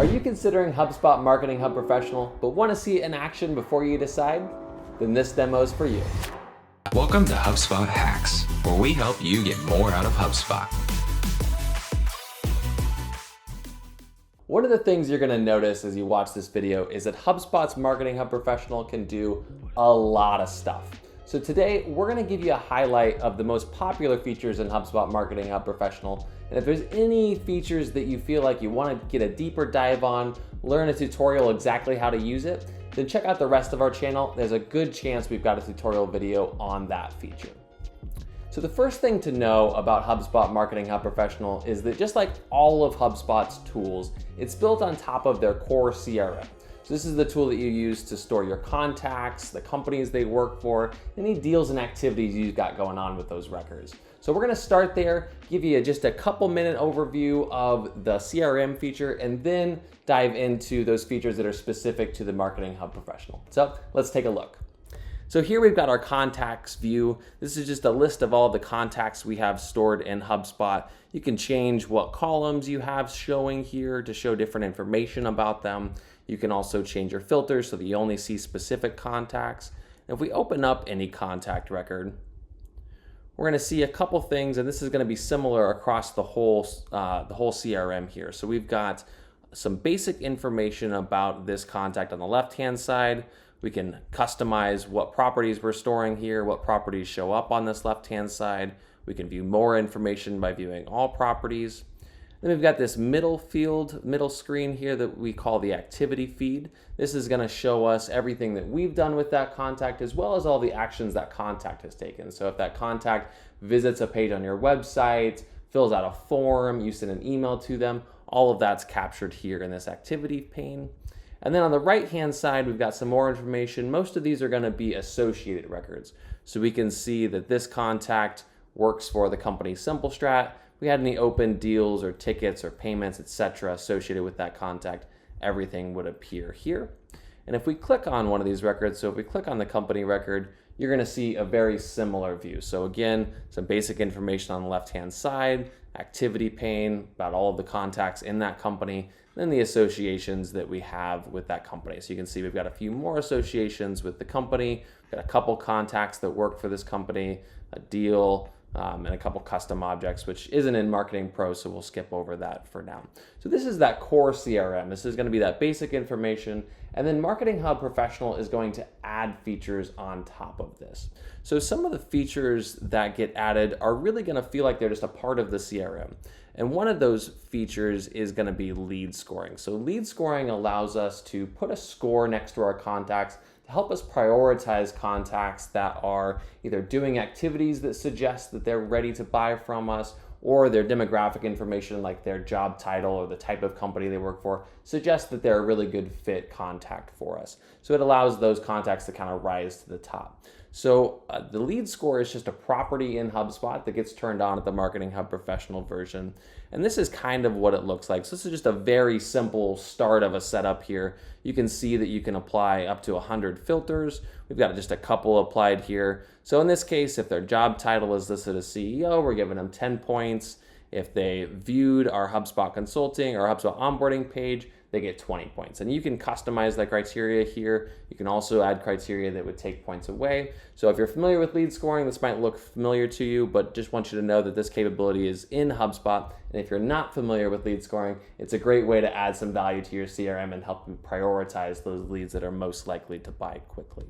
Are you considering HubSpot Marketing Hub Professional, but want to see it in action before you decide? Then this demo is for you. Welcome to HubSpot Hacks, where we help you get more out of HubSpot. One of the things you're going to notice as you watch this video is that HubSpot's Marketing Hub Professional can do a lot of stuff. So today, we're going to give you a highlight of the most popular features in HubSpot Marketing Hub Professional. And if there's any features that you feel like you want to get a deeper dive on, learn a tutorial exactly how to use it, then check out the rest of our channel. There's a good chance we've got a tutorial video on that feature. So the first thing to know about HubSpot Marketing Hub Professional is that just like all of HubSpot's tools, it's built on top of their core CRM. So this is the tool that you use to store your contacts, the companies they work for, any deals and activities you've got going on with those records. So we're gonna start there, give you just a couple minute overview of the CRM feature, and then dive into those features that are specific to the Marketing Hub Professional. So let's take a look. So here we've got our contacts view. This is just a list of all the contacts we have stored in HubSpot. You can change what columns you have showing here to show different information about them. You can also change your filters so that you only see specific contacts. And if we open up any contact record, we're going to see a couple things, and this is going to be similar across the whole CRM here. So we've got some basic information about this contact on the left-hand side. We can customize what properties we're storing here, what properties show up on this left-hand side. We can view more information by viewing all properties. Then we've got this middle screen here that we call the activity feed. This is going to show us everything that we've done with that contact, as well as all the actions that contact has taken. So if that contact visits a page on your website, fills out a form, you send an email to them, all of that's captured here in this activity pane. And then on the right-hand side, we've got some more information. Most of these are going to be associated records. So we can see that this contact works for the company SimpleStrat. If we had any open deals or tickets or payments, etc., associated with that contact, everything would appear here. And if we click on one of these records, so if we click on the company record, you're going to see a very similar view. So again, some basic information on the left-hand side, activity pane about all of the contacts in that company, then the associations that we have with that company. So you can see we've got a few more associations with the company, we've got a couple contacts that work for this company, a deal, and a couple custom objects, which isn't in Marketing Pro, so we'll skip over that for now. So this is that core CRM. This is going to be that basic information, and then Marketing Hub Professional is going to add features on top of this. So some of the features that get added are really going to feel like they're just a part of the CRM. And one of those features is going to be lead scoring. So lead scoring allows us to put a score next to our contacts to help us prioritize contacts that are either doing activities that suggest that they're ready to buy from us, or their demographic information like their job title or the type of company they work for suggests that they're a really good fit contact for us. So it allows those contacts to kind of rise to the top. So the lead score is just a property in HubSpot that gets turned on at the Marketing Hub Professional version. And this is kind of what it looks like. So this is just a very simple start of a setup here. You can see that you can apply up to 100 filters. We've got just a couple applied here. So in this case, if their job title is listed as CEO, we're giving them 10 points. If they viewed our HubSpot Consulting or HubSpot Onboarding page, they get 20 points. And you can customize that criteria here. You can also add criteria that would take points away. So if you're familiar with lead scoring, this might look familiar to you, but just want you to know that this capability is in HubSpot. And if you're not familiar with lead scoring, it's a great way to add some value to your CRM and help you prioritize those leads that are most likely to buy quickly.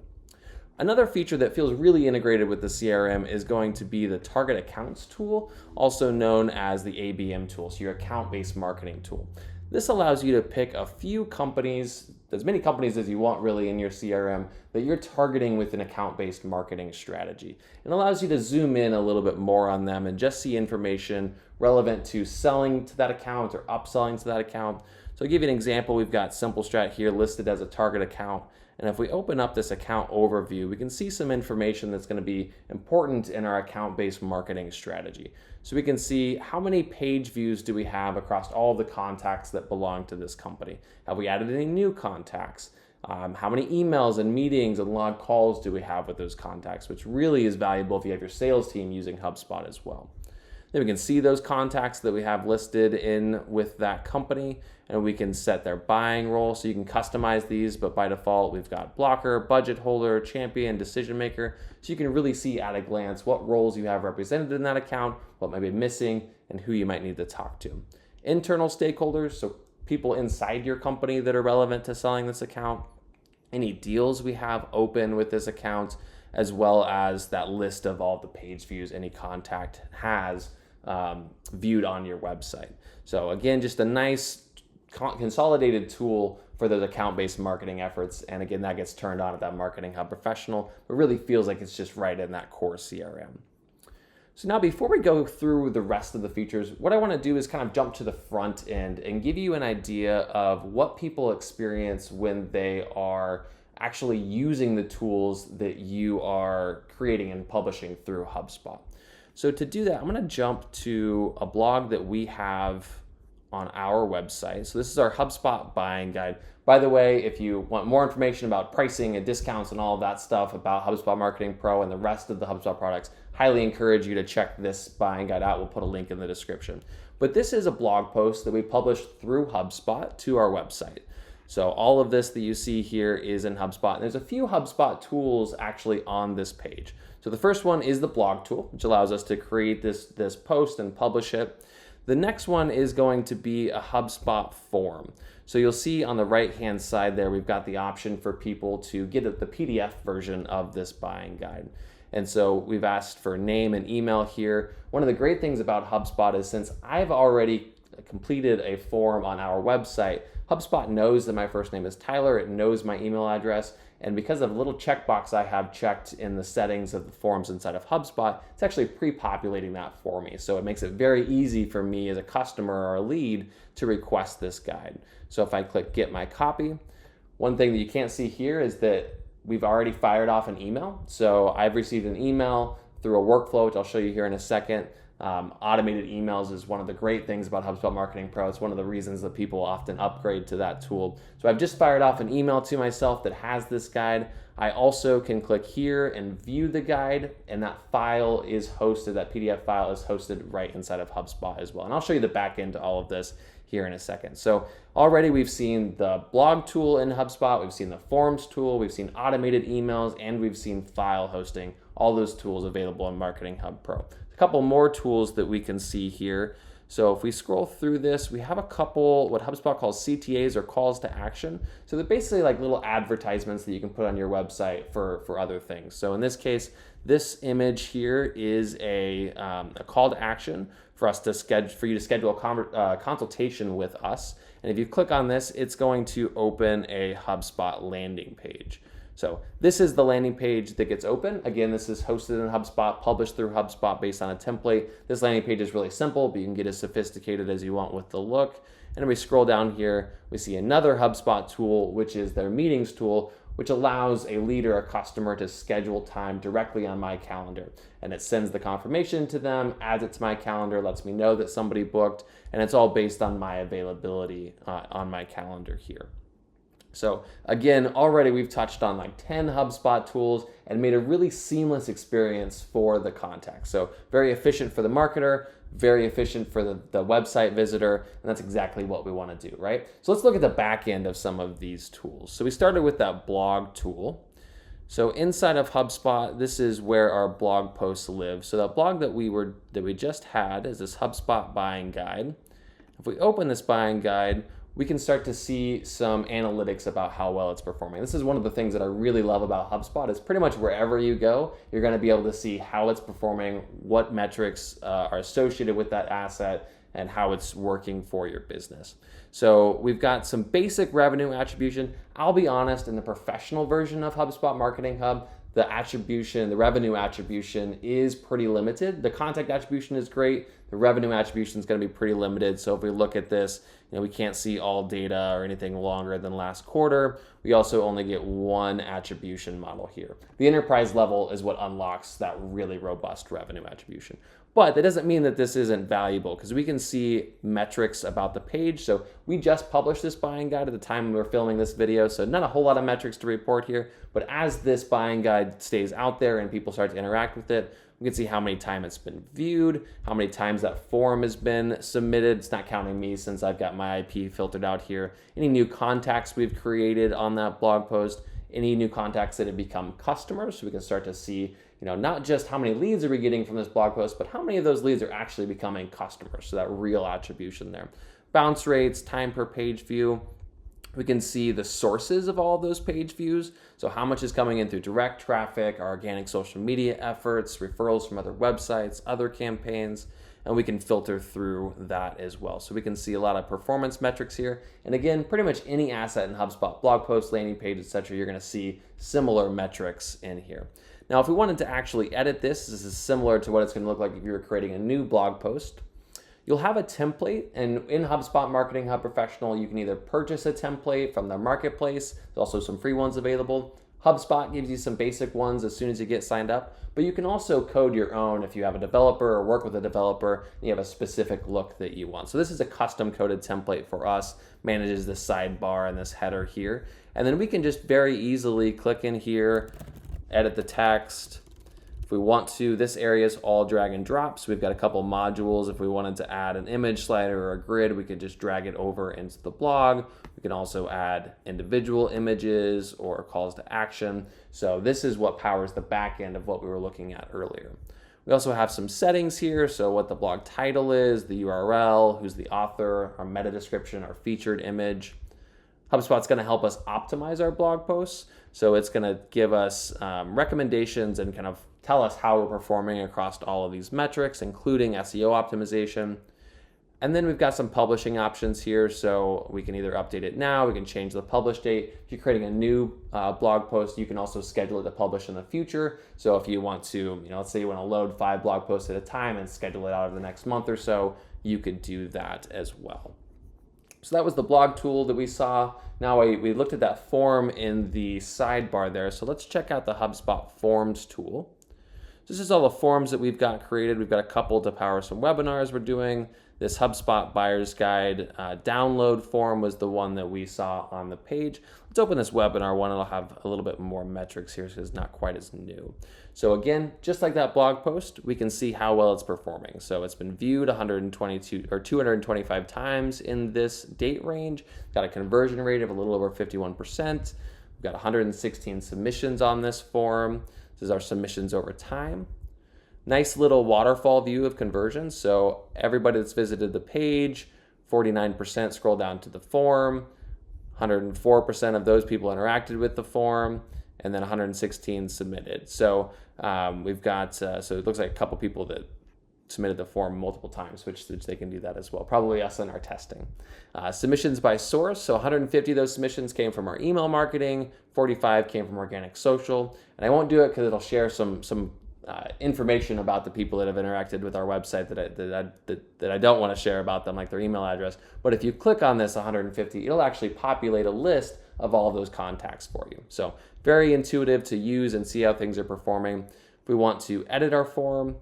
Another feature that feels really integrated with the CRM is going to be the Target Accounts tool, also known as the ABM tool, so your account-based marketing tool. This allows you to pick a few companies, as many companies as you want really in your CRM, that you're targeting with an account-based marketing strategy. It allows you to zoom in a little bit more on them and just see information relevant to selling to that account or upselling to that account. So I'll give you an example. We've got SimpleStrat here listed as a target account. And if we open up this account overview, we can see some information that's going to be important in our account-based marketing strategy. So we can see how many page views do we have across all the contacts that belong to this company. Have we added any new contacts? How many emails and meetings and log calls do we have with those contacts, which really is valuable if you have your sales team using HubSpot as well. Then we can see those contacts that we have listed in with that company, and we can set their buying role. So you can customize these, but by default, we've got blocker, budget holder, champion, decision maker. So you can really see at a glance what roles you have represented in that account, what might be missing, and who you might need to talk to. Internal stakeholders, so people inside your company that are relevant to selling this account, any deals we have open with this account, as well as that list of all the page views any contact has viewed on your website. So again, just a nice consolidated tool for those account-based marketing efforts. And again, that gets turned on at that Marketing Hub Professional, but really feels like it's just right in that core CRM. So now before we go through the rest of the features, what I want to do is kind of jump to the front end and give you an idea of what people experience when they are actually using the tools that you are creating and publishing through HubSpot. So to do that, I'm going to jump to a blog that we have on our website. So this is our HubSpot buying guide. By the way, if you want more information about pricing and discounts and all of that stuff about HubSpot Marketing Pro and the rest of the HubSpot products, highly encourage you to check this buying guide out. We'll put a link in the description. But this is a blog post that we published through HubSpot to our website. So all of this that you see here is in HubSpot. And there's a few HubSpot tools actually on this page. So the first one is the blog tool, which allows us to create this post and publish it. The next one is going to be a HubSpot form. So you'll see on the right-hand side there, we've got the option for people to get the PDF version of this buying guide. And so we've asked for name and email here. One of the great things about HubSpot is since I've already completed a form on our website, HubSpot knows that my first name is Tyler, it knows my email address, and because of a little checkbox I have checked in the settings of the forms inside of HubSpot, it's actually pre-populating that for me. So it makes it very easy for me as a customer or a lead to request this guide. So if I click Get My Copy, one thing that you can't see here is that we've already fired off an email. So I've received an email through a workflow, which I'll show you here in a second. Automated emails is one of the great things about HubSpot Marketing Pro. It's one of the reasons that people often upgrade to that tool. So I've just fired off an email to myself that has this guide. I also can click here and view the guide, and that file is hosted, that PDF file is hosted right inside of HubSpot as well. And I'll show you the back end to all of this here in a second. So already we've seen the blog tool in HubSpot, we've seen the forms tool, we've seen automated emails, and we've seen file hosting, all those tools available in Marketing Hub Pro. Couple more tools that we can see here. So if we scroll through this, we have a couple what HubSpot calls CTAs or calls to action. So they're basically like little advertisements that you can put on your website for other things. So in this case, this image here is a call to action for us to schedule a consultation with us. And if you click on this, it's going to open a HubSpot landing page. So this is the landing page that gets open. Again, this is hosted in HubSpot, published through HubSpot based on a template. This landing page is really simple, but you can get as sophisticated as you want with the look. And if we scroll down here, we see another HubSpot tool, which is their meetings tool, which allows a leader or customer to schedule time directly on my calendar. And it sends the confirmation to them, adds it to my calendar, lets me know that somebody booked, and it's all based on my availability on my calendar here. So again, already we've touched on like 10 HubSpot tools and made a really seamless experience for the contact. So very efficient for the marketer, very efficient for the website visitor, and that's exactly what we want to do, right? So let's look at the back end of some of these tools. So we started with that blog tool. So inside of HubSpot, this is where our blog posts live. So that blog that we just had is this HubSpot buying guide. If we open this buying guide, we can start to see some analytics about how well it's performing. This is one of the things that I really love about HubSpot is pretty much wherever you go, you're going to be able to see how it's performing, what metrics are associated with that asset, and how it's working for your business. So we've got some basic revenue attribution. I'll be honest, in the professional version of HubSpot Marketing Hub, the revenue attribution is pretty limited. The contact attribution is great. The revenue attribution is going to be pretty limited. So if we look at this, we can't see all data or anything longer than last quarter. We also only get one attribution model here. The enterprise level is what unlocks that really robust revenue attribution. But that doesn't mean that this isn't valuable because we can see metrics about the page. So we just published this buying guide at the time we were filming this video. So not a whole lot of metrics to report here, but as this buying guide stays out there and people start to interact with it, We can see how many times it's been viewed, how many times that form has been submitted. It's not counting me since I've got my IP filtered out here. Any new contacts we've created on that blog post, any new contacts that have become customers. So we can start to see, not just how many leads are we getting from this blog post, but how many of those leads are actually becoming customers. So that real attribution there. Bounce rates, time per page view. We can see the sources of all of those page views. So how much is coming in through direct traffic, our organic social media efforts, referrals from other websites, other campaigns, and we can filter through that as well. So we can see a lot of performance metrics here. And again, pretty much any asset in HubSpot, blog posts, landing page, etc., you're gonna see similar metrics in here. Now, if we wanted to actually edit this is similar to what it's gonna look like if you were creating a new blog post. You'll have a template, and in HubSpot Marketing Hub Professional, you can either purchase a template from the marketplace. There's also some free ones available. HubSpot gives you some basic ones as soon as you get signed up, but you can also code your own if you have a developer or work with a developer and you have a specific look that you want. So this is a custom coded template for us, manages this sidebar and this header here. And then we can just very easily click in here, edit the text. If we want to, this area is all drag and drop. So we've got a couple modules. If we wanted to add an image slider or a grid, we could just drag it over into the blog. We can also add individual images or calls to action. So this is what powers the back end of what we were looking at earlier. We also have some settings here. So what the blog title is, the URL, who's the author, our meta description, our featured image. HubSpot's going to help us optimize our blog posts. So it's going to give us recommendations and kind of tell us how we're performing across all of these metrics, including SEO optimization. And then we've got some publishing options here. So we can either update it now, we can change the publish date. If you're creating a new blog post, you can also schedule it to publish in the future. So if you want to, let's say you want to load 5 blog posts at a time and schedule it out over the next month or so, you could do that as well. So that was the blog tool that we saw. Now we looked at that form in the sidebar there. So let's check out the HubSpot Forms tool. This is all the forms that we've got created. We've got a couple to power some webinars we're doing. This HubSpot Buyer's Guide download form was the one that we saw on the page. Let's open this webinar one. It'll have a little bit more metrics here because it's not quite as new. So again, just like that blog post, we can see how well it's performing. So it's been viewed 122 or 225 times in this date range. Got a conversion rate of a little over 51%. We've got 116 submissions on this form. This is our submissions over time. Nice little waterfall view of conversions. So everybody that's visited the page, 49% scroll down to the form, 104% of those people interacted with the form, and then 116 submitted. So we've got, so it looks like a couple people that submitted the form multiple times, which they can do that as well. Probably us in our testing. Submissions by source. So 150 of those submissions came from our email marketing, 45 came from organic social. And I won't do it because it'll share some information about the people that have interacted with our website that I don't want to share about them, like their email address. But if you click on this 150, it'll actually populate a list of all of those contacts for you. So very intuitive to use and see how things are performing. If we want to edit our form,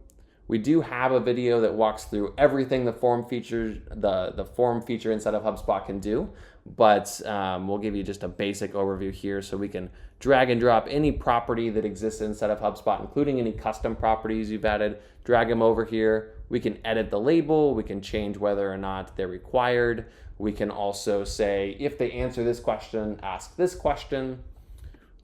we do have a video that walks through everything the form features, the form feature inside of HubSpot can do, but we'll give you just a basic overview here so we can drag and drop any property that exists inside of HubSpot, including any custom properties you've added, drag them over here. We can edit the label, we can change whether or not they're required. We can also say, if they answer this question, ask this question.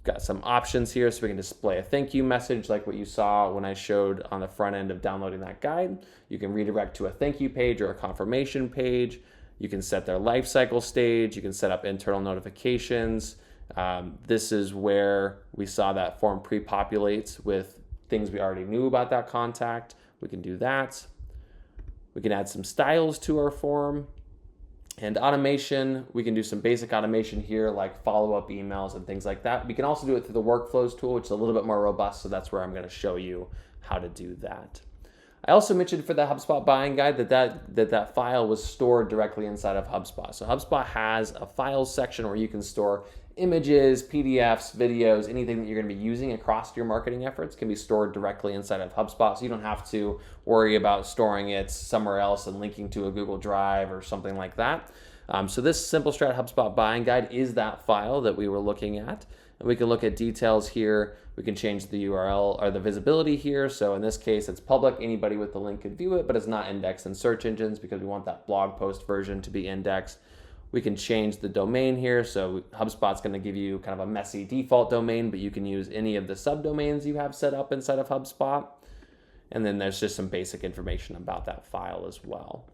Got some options here so we can display a thank you message like what you saw when I showed on the front end of downloading that guide. You can redirect to a thank you page or a confirmation page. You can set their life cycle stage. You can set up internal notifications. This is where we saw that form pre-populates with things we already knew about that contact. We can do that. We can add some styles to our form. And automation, we can do some basic automation here like follow-up emails and things like that. We can also do it through the Workflows tool, which is a little bit more robust, so that's where I'm going to show you how to do that. I also mentioned for the HubSpot buying guide that file was stored directly inside of HubSpot. So HubSpot has a files section where you can store images, PDFs, videos, anything that you're going to be using across your marketing efforts can be stored directly inside of HubSpot. So you don't have to worry about storing it somewhere else and linking to a Google Drive or something like that. So this Simple Strat HubSpot buying guide is that file that we were looking at. And we can look at details here. We can change the URL or the visibility here. So in this case, it's public. Anybody with the link could view it, but it's not indexed in search engines because we want that blog post version to be indexed. We can change the domain here. So HubSpot's going to give you kind of a messy default domain, but you can use any of the subdomains you have set up inside of HubSpot. And then there's just some basic information about that file as well.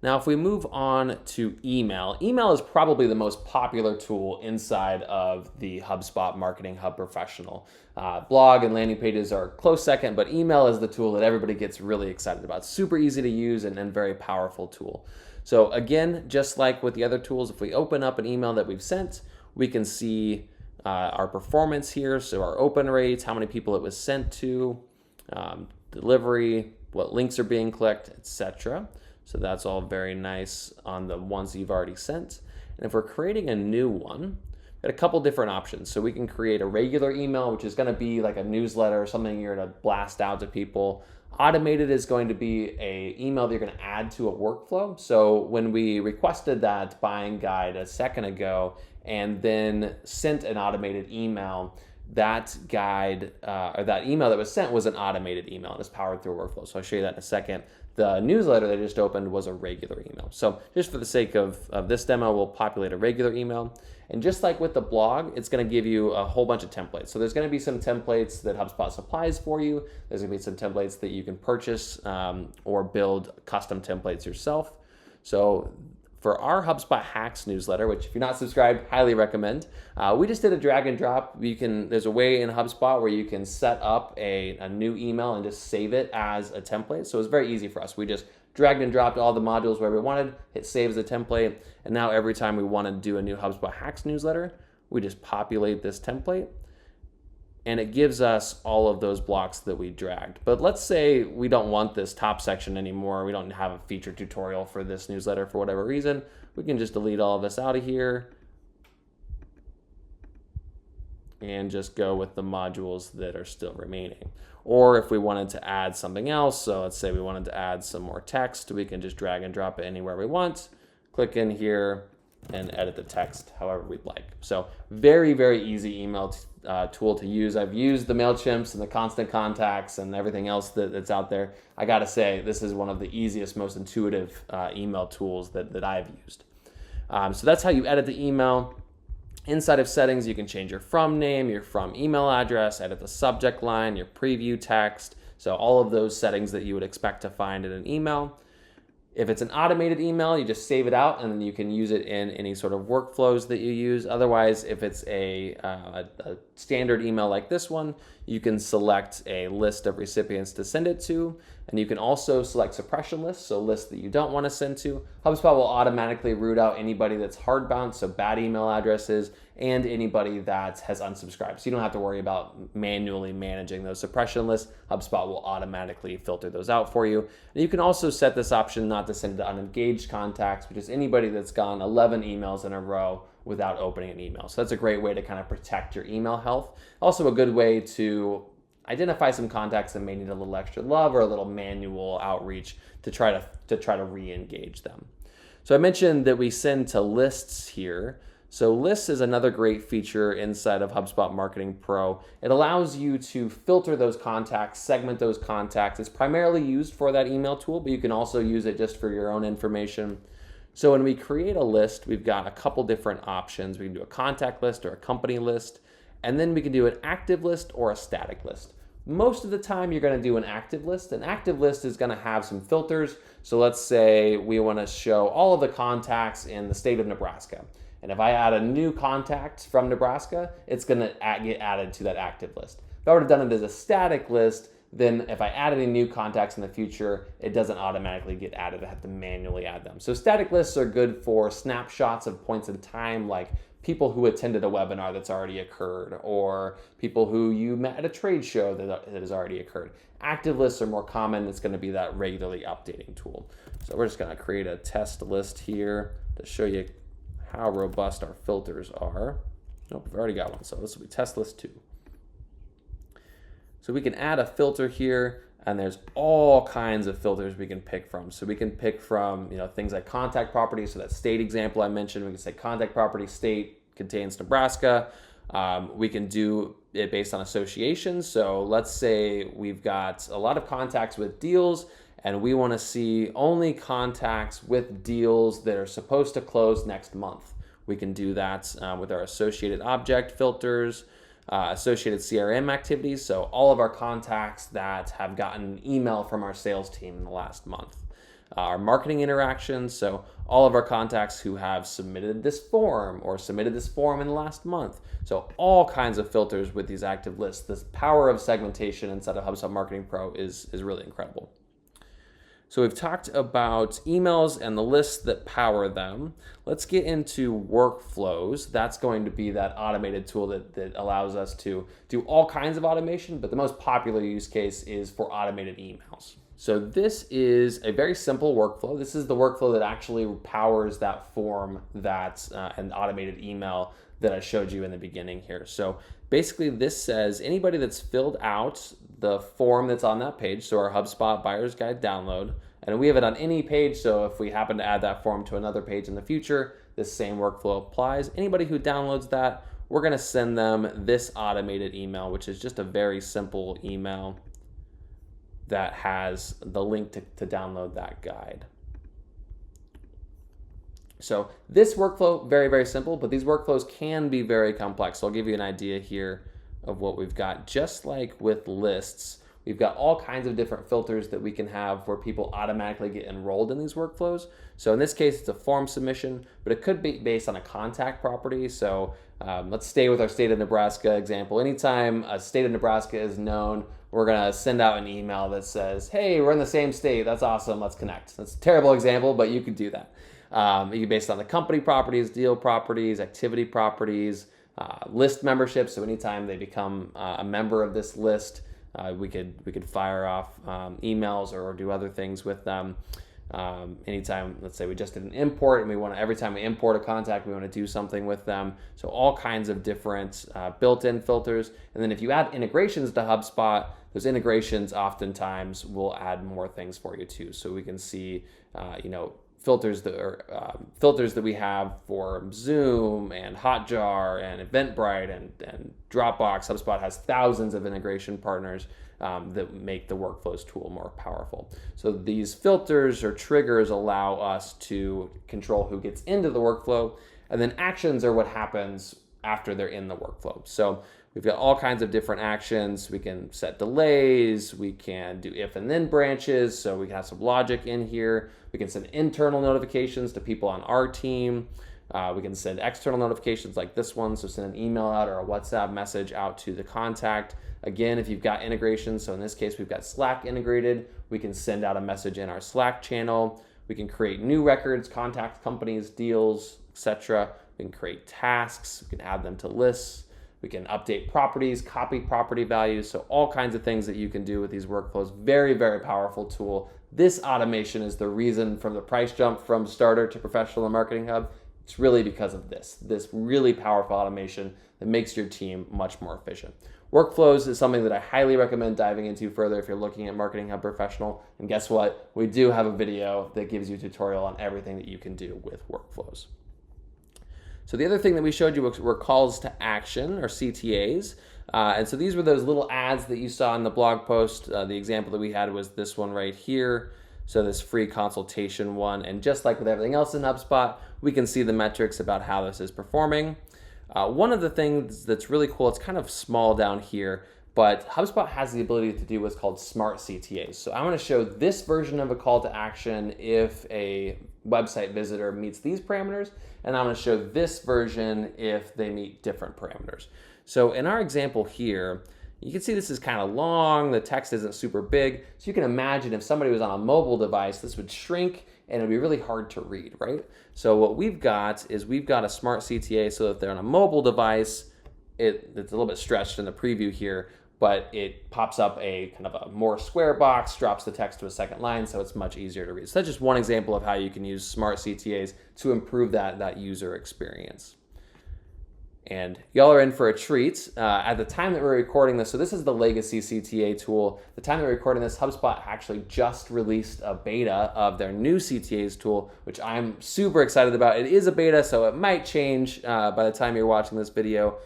Now, if we move on to email is probably the most popular tool inside of the HubSpot Marketing Hub Professional. Blog and landing pages are close second, but email is the tool that everybody gets really excited about. Super easy to use and very powerful tool. So again, just like with the other tools, if we open up an email that we've sent, we can see our performance here. So our open rates, how many people it was sent to, delivery, what links are being clicked, etc. So that's all very nice on the ones you've already sent. And if we're creating a new one, we've got a couple different options. So we can create a regular email, which is going to be like a newsletter or something you're going to blast out to people. Automated is going to be an email that you're going to add to a workflow. So when we requested that buying guide a second ago and then sent an automated email, that guide or that email that was sent was an automated email and it's powered through a workflow. So I'll show you that in a second. The newsletter that I just opened was a regular email. So just for the sake of this demo, we'll populate a regular email. And just like with the blog, it's going to give you a whole bunch of templates. So there's going to be some templates that HubSpot supplies for you. There's going to be some templates that you can purchase or build custom templates yourself. So for our HubSpot Hacks newsletter, which if you're not subscribed, highly recommend, we just did a drag and drop. There's a way in HubSpot where you can set up a new email and just save it as a template. So it's very easy for us. We just dragged and dropped all the modules where we wanted, hit save as a template, and now every time we want to do a new HubSpot Hacks newsletter, we just populate this template, and it gives us all of those blocks that we dragged. But let's say we don't want this top section anymore. We don't have a feature tutorial for this newsletter for whatever reason. We can just delete all of this out of here and just go with the modules that are still remaining. Or if we wanted to add something else, so let's say we wanted to add some more text, we can just drag and drop it anywhere we want, click in here, and edit the text however we'd like. So very, very easy email tool to use. I've used the MailChimps and the Constant Contacts and everything else that's out there. I gotta say, this is one of the easiest, most intuitive email tools that I've used. So that's how you edit the email. Inside of settings, you can change your from name, your from email address, edit the subject line, your preview text. So all of those settings that you would expect to find in an email. If it's an automated email, you just save it out and then you can use it in any sort of workflows that you use. Otherwise, if it's a standard email like this one, you can select a list of recipients to send it to. And you can also select suppression lists, so lists that you don't want to send to. HubSpot will automatically root out anybody that's hardbound, so bad email addresses, and anybody that has unsubscribed. So you don't have to worry about manually managing those suppression lists. HubSpot will automatically filter those out for you. And you can also set this option not to send to unengaged contacts, which is anybody that's gone 11 emails in a row without opening an email. So that's a great way to kind of protect your email health. Also a good way to identify some contacts that may need a little extra love or a little manual outreach to try to re-engage them. So I mentioned that we send to lists here. So lists is another great feature inside of HubSpot Marketing Pro. It allows you to filter those contacts, segment those contacts. It's primarily used for that email tool, but you can also use it just for your own information. So when we create a list, we've got a couple different options. We can do a contact list or a company list, and then we can do an active list or a static list. Most of the time you're going to do an active list. An active list is going to have some filters. So let's say we want to show all of the contacts in the state of Nebraska. And if I add a new contact from Nebraska, it's going to get added to that active list. If I would have done it as a static list, then if I add any new contacts in the future, it doesn't automatically get added. I have to manually add them. So static lists are good for snapshots of points in time, like people who attended a webinar that's already occurred, or people who you met at a trade show that has already occurred. Active lists are more common. It's going to be that regularly updating tool. So we're just going to create a test list here to show you how robust our filters are. Nope, we've already got one. So this will be test list 2. So we can add a filter here. And there's all kinds of filters we can pick from. So we can pick from, things like contact property. So that state example I mentioned, we can say contact property state contains Nebraska. We can do it based on associations. So let's say we've got a lot of contacts with deals and we want to see only contacts with deals that are supposed to close next month. We can do that with our associated object filters, associated CRM activities. So all of our contacts that have gotten an email from our sales team in the last month. Our marketing interactions, so all of our contacts who have submitted this form or submitted this form in the last month. So all kinds of filters with these active lists. This power of segmentation inside of HubSpot Marketing Pro is really incredible. So we've talked about emails and the lists that power them. Let's get into workflows. That's going to be that automated tool that allows us to do all kinds of automation, but the most popular use case is for automated emails. So this is a very simple workflow. This is the workflow that actually powers that form that's an automated email that I showed you in the beginning here. So basically this says anybody that's filled out the form that's on that page, so our HubSpot Buyer's Guide download, and we have it on any page, so if we happen to add that form to another page in the future, this same workflow applies. Anybody who downloads that, we're gonna send them this automated email, which is just a very simple email that has the link to download that guide. So this workflow, very, very simple, but these workflows can be very complex. So I'll give you an idea here of what we've got. Just like with lists, we've got all kinds of different filters that we can have where people automatically get enrolled in these workflows. So in this case, it's a form submission, but it could be based on a contact property. So let's stay with our state of Nebraska example. Anytime a state of Nebraska is known, we're gonna send out an email that says, hey, we're in the same state, that's awesome, let's connect. That's a terrible example, but you could do that. You based on the company properties, deal properties, activity properties, list memberships. So anytime they become a member of this list, we could fire off emails or do other things with them. Anytime, let's say we just did an import and we want to, every time we import a contact, we want to do something with them. So all kinds of different built-in filters. And then if you add integrations to HubSpot, those integrations oftentimes will add more things for you too. So we can see, filters that we have for Zoom and Hotjar and Eventbrite and Dropbox. HubSpot has thousands of integration partners that make the workflows tool more powerful. So these filters or triggers allow us to control who gets into the workflow, and then actions are what happens after they're in the workflow. So we've got all kinds of different actions. We can set delays. We can do if and then branches. So we can have some logic in here. We can send internal notifications to people on our team. We can send external notifications like this one. So send an email out or a WhatsApp message out to the contact. Again, if you've got integrations, so in this case, we've got Slack integrated. We can send out a message in our Slack channel. We can create new records, contact companies, deals, etc. We can create tasks. We can add them to lists. We can update properties, copy property values. So all kinds of things that you can do with these workflows. Very, very powerful tool. This automation is the reason from the price jump from starter to professional and marketing hub. It's really because of this really powerful automation that makes your team much more efficient. Workflows is something that I highly recommend diving into further if you're looking at Marketing Hub Professional. And guess what? We do have a video that gives you a tutorial on everything that you can do with workflows. So the other thing that we showed you were calls to action, or CTAs. And so these were those little ads that you saw in the blog post. The example that we had was this one right here. So this free consultation one. And just like with everything else in HubSpot, we can see the metrics about how this is performing. One of the things that's really cool, it's kind of small down here, but HubSpot has the ability to do what's called smart CTAs. So I'm going to show this version of a call to action if a website visitor meets these parameters, and I'm going to show this version if they meet different parameters. So in our example here, you can see this is kind of long, the text isn't super big, so you can imagine if somebody was on a mobile device, this would shrink and it would be really hard to read, right? So what we've got is we've got a smart CTA so that if they're on a mobile device, it's a little bit stretched in the preview here, but it pops up a kind of a more square box, drops the text to a second line, so it's much easier to read. So that's just one example of how you can use smart CTAs to improve that user experience. And y'all are in for a treat. At the time that we're recording this, so this is the legacy CTA tool. The time that we're recording this, HubSpot actually just released a beta of their new CTAs tool, which I'm super excited about. It is a beta, so it might change by the time you're watching this video,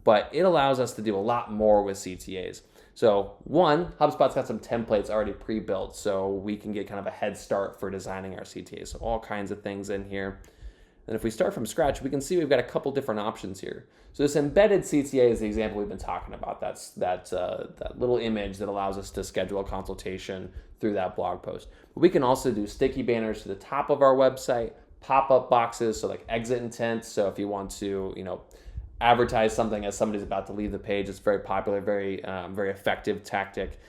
but it allows us to do a lot more with CTAs. So one, HubSpot's got some templates already pre-built, so we can get kind of a head start for designing our CTAs. So all kinds of things in here. And if we start from scratch, we can see we've got a couple different options here. So this embedded CTA is the example we've been talking about. That's that little image that allows us to schedule a consultation through that blog post. But we can also do sticky banners to the top of our website, pop-up boxes, so like exit intent. So if you want to, advertise something as somebody's about to leave the page, it's very popular, very effective tactic.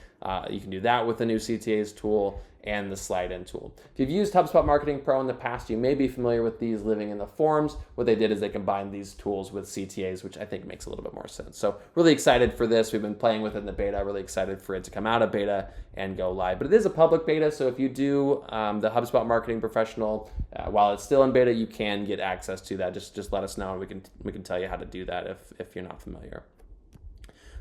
You can do that with the new CTAs tool and the slide in tool. If you've used HubSpot Marketing Pro in the past, you may be familiar with these living in the forms. What they did is they combined these tools with CTAs, which I think makes a little bit more sense. So really excited for this. We've been playing with it in the beta, really excited for it to come out of beta and go live. But it is a public beta, so if you do the HubSpot Marketing Professional, while it's still in beta, you can get access to that. Just let us know and we can tell you how to do that if you're not familiar.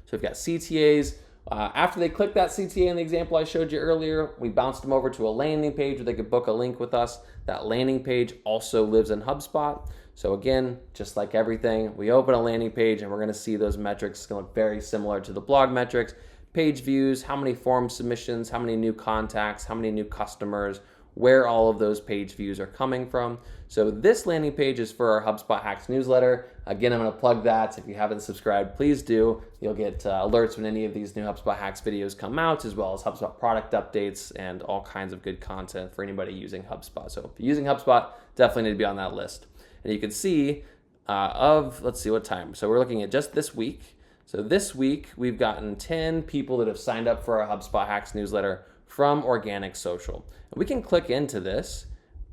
So we've got CTAs. After they click that CTA in the example I showed you earlier, we bounced them over to a landing page where they could book a link with us. That landing page also lives in HubSpot. So again, just like everything, we open a landing page and we're going to see those metrics. It's going to look very similar to the blog metrics. Page views, how many form submissions, how many new contacts, how many new customers, where all of those page views are coming from. So this landing page is for our HubSpot Hacks newsletter. Again, I'm going to plug that. If you haven't subscribed, please do. You'll get alerts when any of these new HubSpot Hacks videos come out, as well as HubSpot product updates and all kinds of good content for anybody using HubSpot. So if you're using HubSpot, definitely need to be on that list. And you can see let's see what time. So we're looking at just this week. So this week, we've gotten 10 people that have signed up for our HubSpot Hacks newsletter from organic social. And we can click into this,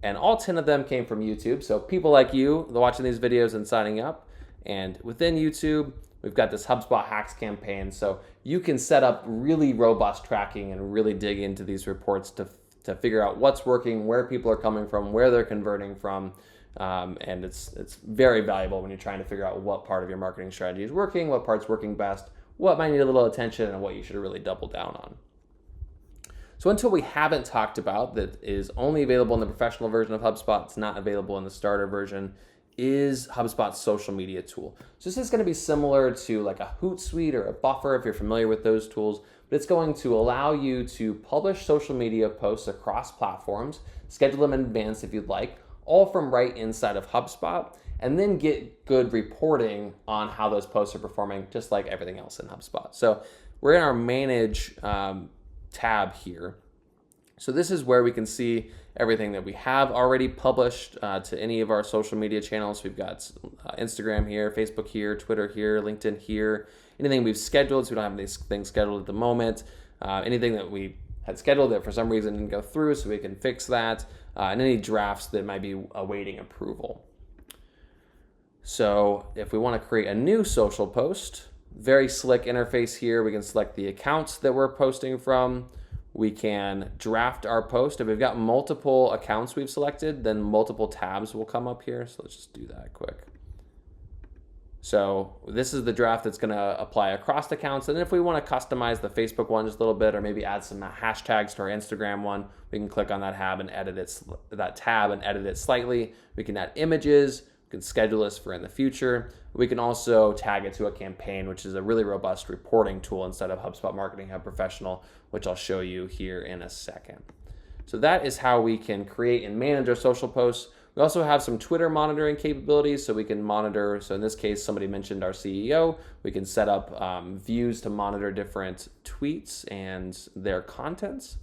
and all 10 of them came from YouTube. So people like you watching these videos and signing up. And within YouTube, we've got this HubSpot Hacks campaign. So you can set up really robust tracking and really dig into these reports to figure out what's working, where people are coming from, where they're converting from. And it's very valuable when you're trying to figure out what part of your marketing strategy is working, what part's working best, what might need a little attention, and what you should really double down on. So until we haven't talked about that is only available in the professional version of HubSpot, it's not available in the starter version, is HubSpot's social media tool. So this is going to be similar to like a Hootsuite or a Buffer if you're familiar with those tools, but it's going to allow you to publish social media posts across platforms, schedule them in advance if you'd like, all from right inside of HubSpot, and then get good reporting on how those posts are performing, just like everything else in HubSpot. So we're in our Manage tab here. So this is where we can see everything that we have already published to any of our social media channels. We've got Instagram here, Facebook here, Twitter here, LinkedIn here. Anything we've scheduled, so we don't have anything scheduled at the moment. Anything that we had scheduled that for some reason didn't go through, so we can fix that. And any drafts that might be awaiting approval. So if we want to create a new social post, very slick interface here. We can select the accounts that we're posting from. We can draft our post. If we've got multiple accounts we've selected, then multiple tabs will come up here. So let's just do that quick. So this is the draft that's going to apply across accounts. And if we want to customize the Facebook one just a little bit, or maybe add some hashtags to our Instagram one, we can click on that tab and edit it slightly. We can add images. We can schedule this for in the future. We can also tag it to a campaign, which is a really robust reporting tool instead of HubSpot Marketing Hub Professional, which I'll show you here in a second. So that is how we can create and manage our social posts. We also have some Twitter monitoring capabilities, so we can monitor. So in this case, somebody mentioned our CEO. We can set up views to monitor different tweets and their contents.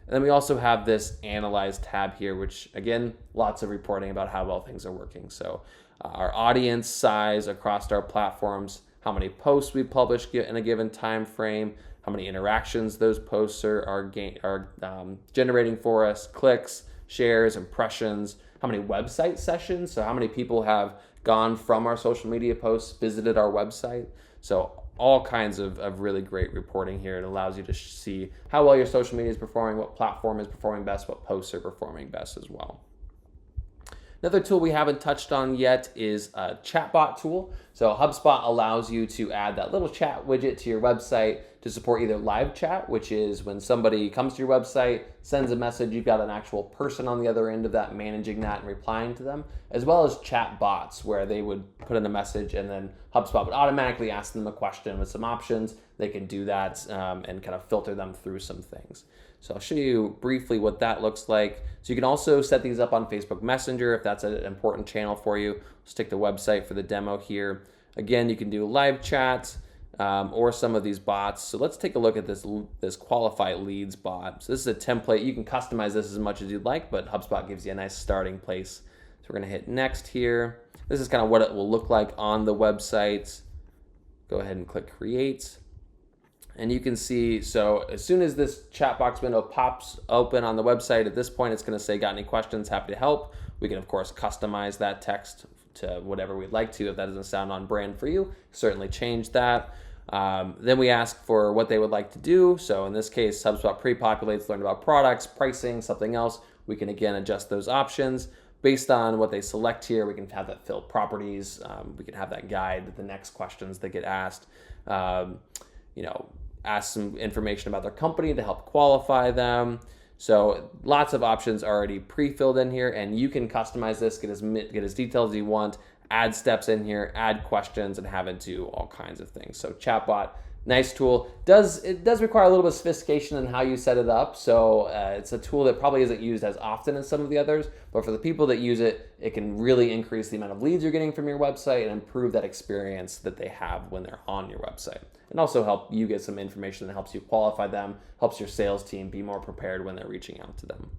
And then we also have this Analyze tab here, which again, lots of reporting about how well things are working. So our audience size across our platforms, how many posts we publish in a given time frame, how many interactions those posts are generating for us, clicks, shares, impressions, how many website sessions, so how many people have gone from our social media posts, visited our website. So all kinds of really great reporting here. It allows you to see how well your social media is performing, what platform is performing best, what posts are performing best as well. Another tool we haven't touched on yet is a ChatBot tool. So HubSpot allows you to add that little chat widget to your website to support either live chat, which is when somebody comes to your website, sends a message, you've got an actual person on the other end of that managing that and replying to them, as well as chat bots where they would put in a message and then HubSpot would automatically ask them a question with some options. They can do that and kind of filter them through some things. So I'll show you briefly what that looks like. So you can also set these up on Facebook Messenger if that's an important channel for you. Stick the website for the demo here. Again, you can do live chat or some of these bots. So let's take a look at this qualify leads bot. So this is a template. You can customize this as much as you'd like, but HubSpot gives you a nice starting place. So we're gonna hit next here. This is kind of what it will look like on the website. Go ahead and click create. And you can see, so as soon as this chat box window pops open on the website, at this point, it's going to say, got any questions, happy to help. We can, of course, customize that text to whatever we'd like to. If that doesn't sound on brand for you, certainly change that. Then we ask for what they would like to do. So in this case, HubSpot pre-populates, learn about products, pricing, something else. We can, again, adjust those options. Based on what they select here, we can have that fill properties. We can have that guide the next questions that get asked. Ask some information about their company to help qualify them. So lots of options already pre-filled in here, and you can customize this, get as detailed as you want, add steps in here, add questions, and have it do all kinds of things. So ChatBot, nice tool. It does require a little bit of sophistication in how you set it up. So it's a tool that probably isn't used as often as some of the others, but for the people that use it, it can really increase the amount of leads you're getting from your website and improve that experience that they have when they're on your website. And also help you get some information that helps you qualify them, helps your sales team be more prepared when they're reaching out to them.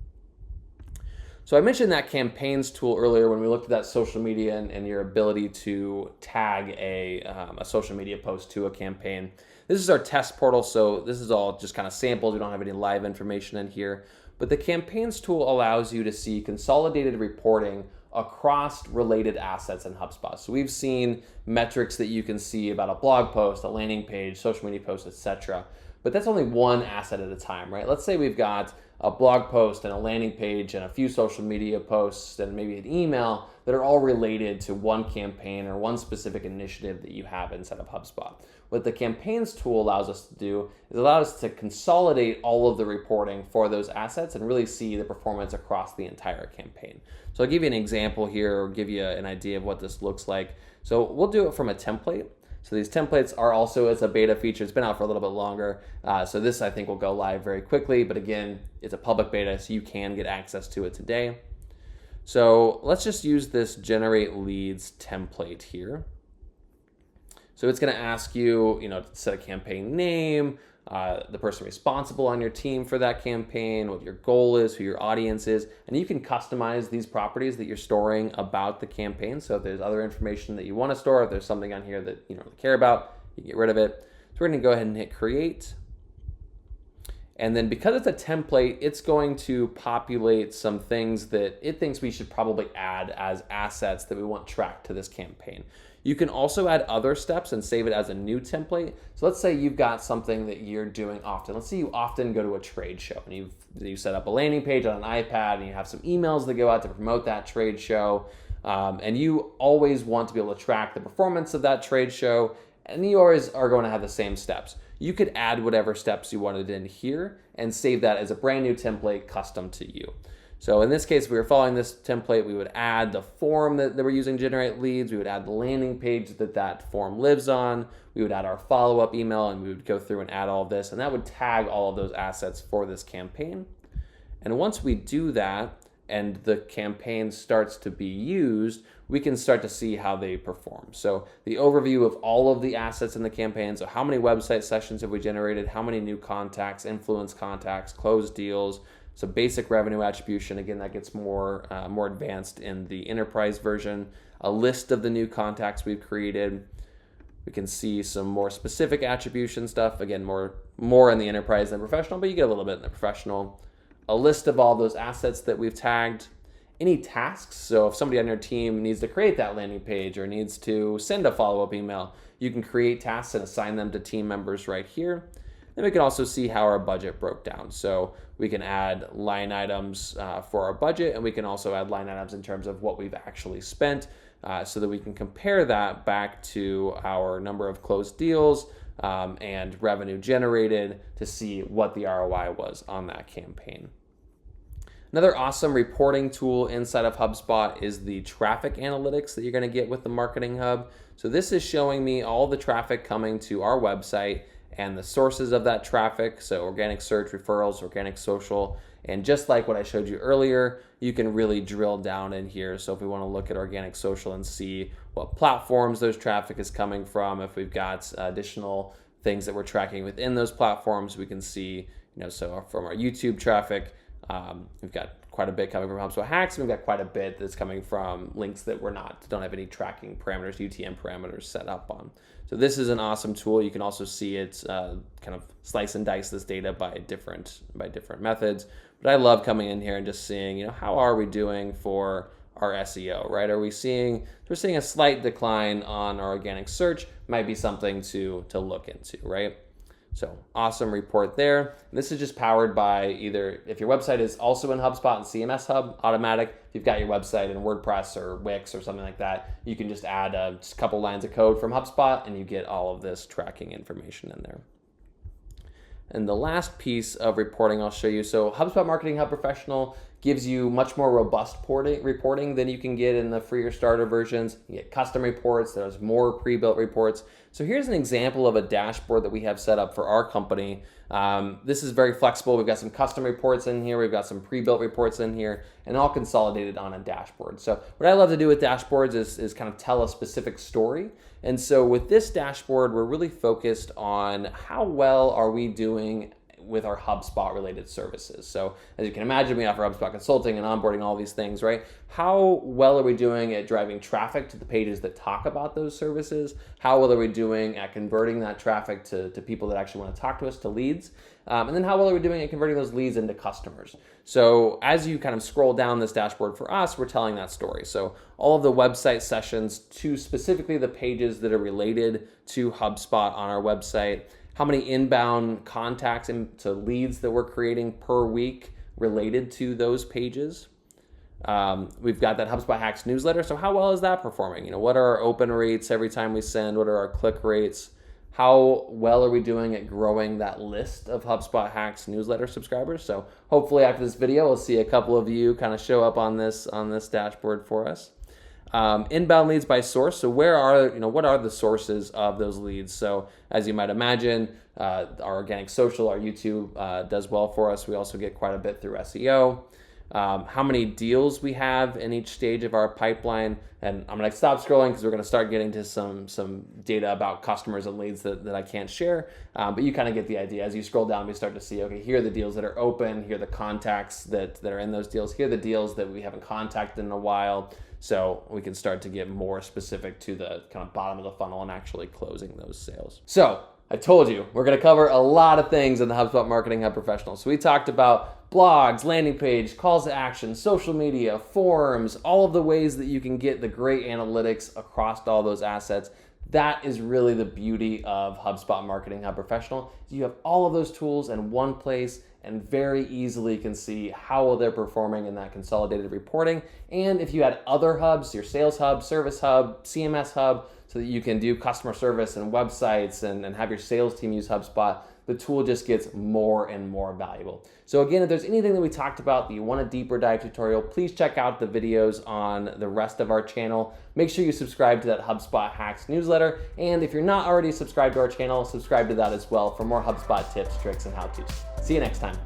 So I mentioned that campaigns tool earlier when we looked at that social media and your ability to tag a social media post to a campaign. This is our test portal, so this is all just kind of samples. We don't have any live information in here. But the campaigns tool allows you to see consolidated reporting across related assets in HubSpot. So we've seen metrics that you can see about a blog post, a landing page, social media post, etc. But that's only one asset at a time, right? Let's say we've got a blog post and a landing page and a few social media posts and maybe an email that are all related to one campaign or one specific initiative that you have inside of HubSpot. What the campaigns tool allows us to do is allow us to consolidate all of the reporting for those assets and really see the performance across the entire campaign. So I'll give you an example here or give you an idea of what this looks like. So we'll do it from a template. So these templates are also, it's a beta feature. It's been out for a little bit longer. So this I think will go live very quickly, but again, it's a public beta, so you can get access to it today. So let's just use this generate leads template here. So it's going to ask you, to set a campaign name, the person responsible on your team for that campaign, what your goal is, who your audience is, and you can customize these properties that you're storing about the campaign. So if there's other information that you want to store, if there's something on here that you don't really care about, you can get rid of it. So we're going to go ahead and hit create. And then because it's a template, it's going to populate some things that it thinks we should probably add as assets that we want tracked to this campaign. You can also add other steps and save it as a new template. So let's say you've got something that you're doing often. Let's say you often go to a trade show and you set up a landing page on an iPad and you have some emails that go out to promote that trade show. And you always want to be able to track the performance of that trade show, and you always are going to have the same steps. You could add whatever steps you wanted in here and save that as a brand new template custom to you. So in this case, if we were following this template, we would add the form that we're using to generate leads. We would add the landing page that form lives on. We would add our follow-up email, and we would go through and add all of this, and that would tag all of those assets for this campaign. And once we do that and the campaign starts to be used, we can start to see how they perform. So the overview of all of the assets in the campaign. So how many website sessions have we generated? How many new contacts, influence contacts, closed deals? So basic revenue attribution, again, that gets more advanced in the enterprise version. A list of the new contacts we've created. We can see some more specific attribution stuff. Again, more in the enterprise than professional, but you get a little bit in the professional. A list of all those assets that we've tagged. Any tasks, so if somebody on your team needs to create that landing page or needs to send a follow-up email, you can create tasks and assign them to team members right here. Then we can also see how our budget broke down. So we can add line items for our budget, and we can also add line items in terms of what we've actually spent, so that we can compare that back to our number of closed deals and revenue generated to see what the ROI was on that campaign. Another awesome reporting tool inside of HubSpot is the traffic analytics that you're going to get with the Marketing Hub. So this is showing me all the traffic coming to our website and the sources of that traffic. So organic search, referrals, organic social. And just like what I showed you earlier, you can really drill down in here. So if we want to look at organic social and see what platforms those traffic is coming from, if we've got additional things that we're tracking within those platforms, we can see, so from our YouTube traffic, we've got quite a bit coming from HubSpot Hacks, and we've got quite a bit that's coming from links that don't have any tracking parameters, UTM parameters set up on. So this is an awesome tool. You can also see it kind of slice and dice this data by different methods. But I love coming in here and just seeing, how are we doing for our SEO, right? We're seeing a slight decline on our organic search. Might be something to look into, right? So awesome report there. And this is just powered by either, if your website is also in HubSpot and CMS Hub, automatic. If you've got your website in WordPress or Wix or something like that, you can just add just a couple lines of code from HubSpot and you get all of this tracking information in there. And the last piece of reporting I'll show you. So HubSpot Marketing Hub Professional gives you much more robust reporting than you can get in the free or starter versions. You get custom reports, there's more pre-built reports. So here's an example of a dashboard that we have set up for our company. This is very flexible. We've got some custom reports in here, we've got some pre-built reports in here, and all consolidated on a dashboard. So what I love to do with dashboards is kind of tell a specific story. And so with this dashboard, we're really focused on how well are we doing with our HubSpot related services. So as you can imagine, we offer HubSpot consulting and onboarding, all these things, right? How well are we doing at driving traffic to the pages that talk about those services? How well are we doing at converting that traffic to people that actually want to talk to us, to leads? And then how well are we doing at converting those leads into customers? So as you kind of scroll down this dashboard for us, we're telling that story. So all of the website sessions to specifically the pages that are related to HubSpot on our website, how many inbound contacts to leads that we're creating per week related to those pages. We've got that HubSpot Hacks newsletter. So how well is that performing? What are our open rates every time we send? What are our click rates? How well are we doing at growing that list of HubSpot Hacks newsletter subscribers? So hopefully after this video, we'll see a couple of you kind of show up on this dashboard for us. Inbound leads by source. So what are the sources of those leads? So as you might imagine, our organic social, our YouTube does well for us. We also get quite a bit through SEO. How many deals we have in each stage of our pipeline. And I'm going to stop scrolling because we're going to start getting to some data about customers and leads that I can't share. But you kind of get the idea. As you scroll down, we start to see, okay, here are the deals that are open. Here are the contacts that are in those deals. Here are the deals that we haven't contacted in a while. So we can start to get more specific to the kind of bottom of the funnel and actually closing those sales. So I told you, we're going to cover a lot of things in the HubSpot Marketing Hub Professional. So we talked about blogs, landing page, calls to action, social media, forums, all of the ways that you can get the great analytics across all those assets. That is really the beauty of HubSpot Marketing Hub Professional. You have all of those tools in one place and very easily can see how well they're performing in that consolidated reporting. And if you had other hubs, your sales hub, service hub, CMS hub, so that you can do customer service and websites and have your sales team use HubSpot, the tool just gets more and more valuable. So again, if there's anything that we talked about that you want a deeper dive tutorial, please check out the videos on the rest of our channel. Make sure you subscribe to that HubSpot Hacks newsletter. And if you're not already subscribed to our channel, subscribe to that as well for more HubSpot tips, tricks, and how-tos. See you next time.